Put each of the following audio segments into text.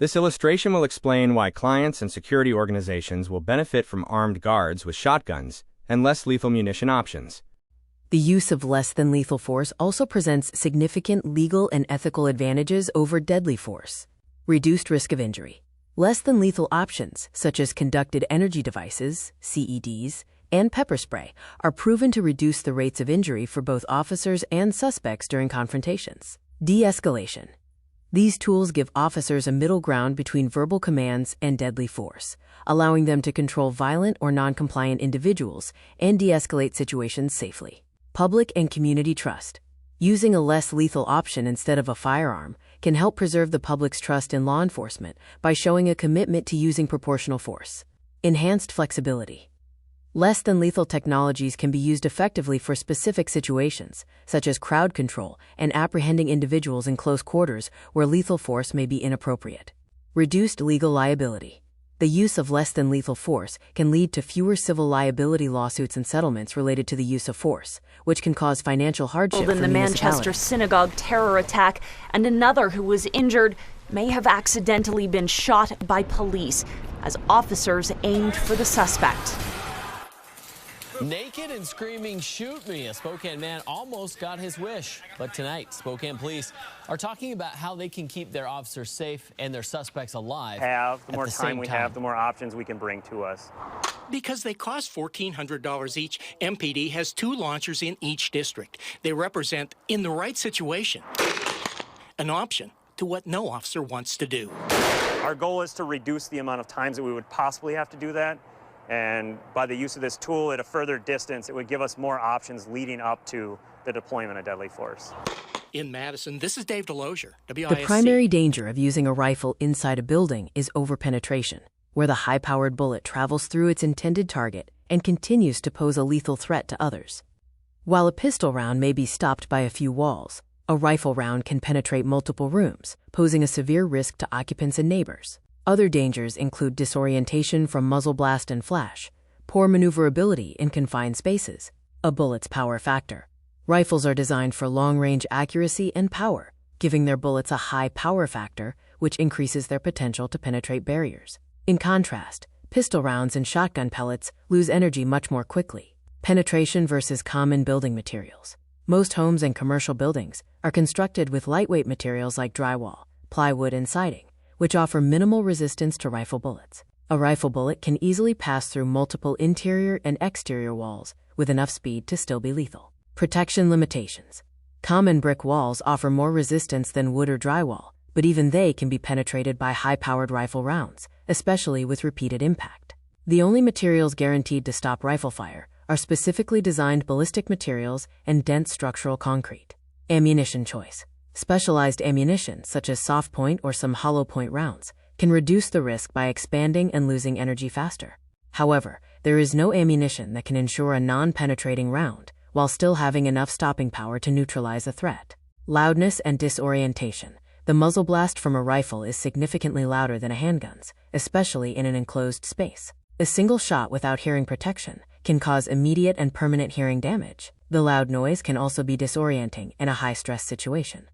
This illustration will explain why clients and security organizations will benefit from armed guards with shotguns and less lethal munition options. The use of less than lethal force also presents significant legal and ethical advantages over deadly force. Reduced risk of injury. Less than lethal options, such as conducted energy devices, CEDs, and pepper spray, are proven to reduce the rates of injury for both officers and suspects during confrontations. De-escalation. These tools give officers a middle ground between verbal commands and deadly force, allowing them to control violent or non-compliant individuals and de-escalate situations safely. Public and community trust. Using a less lethal option instead of a firearm can help preserve the public's trust in law enforcement by showing a commitment to using proportional force. Enhanced flexibility. Less than lethal technologies can be used effectively for specific situations, such as crowd control and apprehending individuals in close quarters where lethal force may be inappropriate. Reduced legal liability. The use of less than lethal force can lead to fewer civil liability lawsuits and settlements related to the use of force, which can cause financial hardship for in the Manchester synagogue terror attack, and another who was injured may have accidentally been shot by police as officers aimed for the suspect. Naked and screaming, "Shoot me," a Spokane man almost got his wish. But tonight, Spokane police are talking about how they can keep their officers safe and their suspects alive. The more time we have, the more options we can bring to us. Because they cost $1,400 each, MPD has 2 launchers in each district. They represent, in the right situation, an option to what no officer wants to do. Our goal is to reduce the amount of times that we would possibly have to do that. And by the use of this tool at a further distance, it would give us more options leading up to the deployment of deadly force. In Madison, this is Dave DeLozier, WISC. The primary danger of using a rifle inside a building is overpenetration, where the high-powered bullet travels through its intended target and continues to pose a lethal threat to others. While a pistol round may be stopped by a few walls, a rifle round can penetrate multiple rooms, posing a severe risk to occupants and neighbors. Other dangers include disorientation from muzzle blast and flash, poor maneuverability in confined spaces, a bullet's power factor. Rifles are designed for long-range accuracy and power, giving their bullets a high power factor, which increases their potential to penetrate barriers. In contrast, pistol rounds and shotgun pellets lose energy much more quickly. Penetration versus common building materials. Most homes and commercial buildings are constructed with lightweight materials like drywall, plywood, and siding, which offer minimal resistance to rifle bullets. A rifle bullet can easily pass through multiple interior and exterior walls with enough speed to still be lethal. Protection limitations. Common brick walls offer more resistance than wood or drywall, but even they can be penetrated by high-powered rifle rounds, especially with repeated impact. The only materials guaranteed to stop rifle fire are specifically designed ballistic materials and dense structural concrete. Ammunition choice. Specialized ammunition, such as soft point or some hollow point rounds, can reduce the risk by expanding and losing energy faster. However, there is no ammunition that can ensure a non-penetrating round while still having enough stopping power to neutralize a threat. Loudness and disorientation. The muzzle blast from a rifle is significantly louder than a handgun's, especially in an enclosed space. A single shot without hearing protection can cause immediate and permanent hearing damage. The loud noise can also be disorienting in a high-stress situation.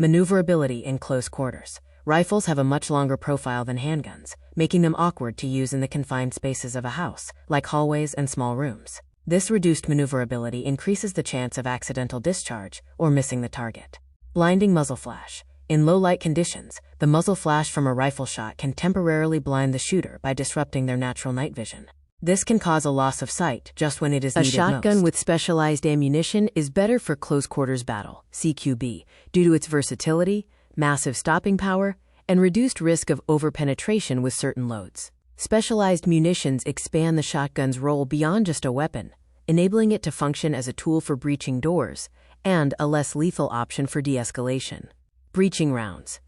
Maneuverability in close quarters. Rifles have a much longer profile than handguns, making them awkward to use in the confined spaces of a house, like hallways and small rooms. This reduced maneuverability increases the chance of accidental discharge or missing the target. Blinding muzzle flash. In low-light conditions, the muzzle flash from a rifle shot can temporarily blind the shooter by disrupting their natural night vision. This can cause a loss of sight just when it is needed most. A shotgun with specialized ammunition is better for close quarters battle, CQB, due to its versatility, massive stopping power, and reduced risk of overpenetration with certain loads. Specialized munitions expand the shotgun's role beyond just a weapon, enabling it to function as a tool for breaching doors and a less lethal option for de-escalation. Breaching rounds.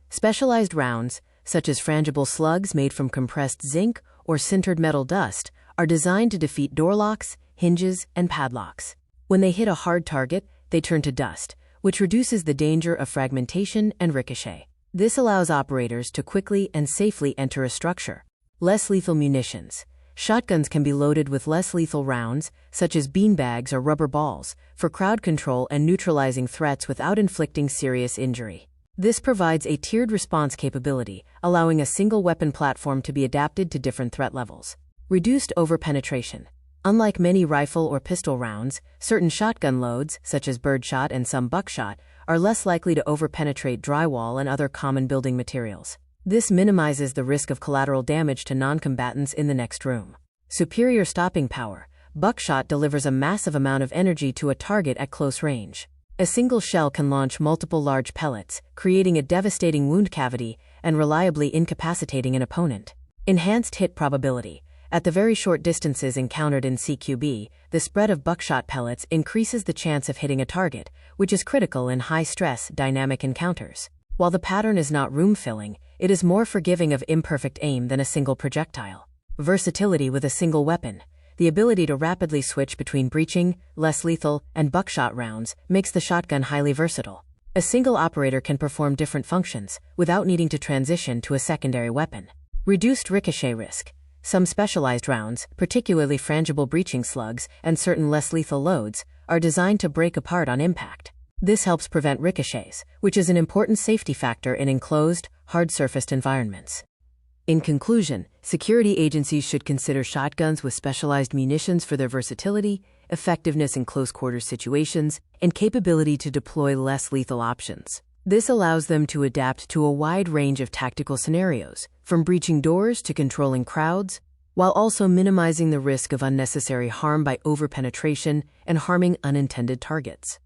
Specialized rounds, such as frangible slugs made from compressed zinc or sintered metal dust, are designed to defeat door locks, hinges, and padlocks. When they hit a hard target, they turn to dust, which reduces the danger of fragmentation and ricochet. This allows operators to quickly and safely enter a structure. Less lethal munitions. Shotguns can be loaded with less lethal rounds, such as beanbags or rubber balls, for crowd control and neutralizing threats without inflicting serious injury. This provides a tiered response capability, allowing a single weapon platform to be adapted to different threat levels. Reduced overpenetration. Unlike many rifle or pistol rounds, certain shotgun loads, such as birdshot and some buckshot, are less likely to overpenetrate drywall and other common building materials. This minimizes the risk of collateral damage to non-combatants in the next room. Superior stopping power. Buckshot delivers a massive amount of energy to a target at close range. A single shell can launch multiple large pellets, creating a devastating wound cavity and reliably incapacitating an opponent. Enhanced hit probability. At the very short distances encountered in CQB, the spread of buckshot pellets increases the chance of hitting a target, which is critical in high-stress, dynamic encounters. While the pattern is not room-filling, it is more forgiving of imperfect aim than a single projectile. Versatility with a single weapon. The ability to rapidly switch between breaching, less lethal, and buckshot rounds makes the shotgun highly versatile. A single operator can perform different functions without needing to transition to a secondary weapon. Reduced ricochet risk. Some specialized rounds, particularly frangible breaching slugs and certain less lethal loads, are designed to break apart on impact. This helps prevent ricochets, which is an important safety factor in enclosed, hard-surfaced environments. In conclusion, security agencies should consider shotguns with specialized munitions for their versatility, effectiveness in close-quarters situations, and capability to deploy less lethal options. This allows them to adapt to a wide range of tactical scenarios, from breaching doors to controlling crowds, while also minimizing the risk of unnecessary harm by overpenetration and harming unintended targets.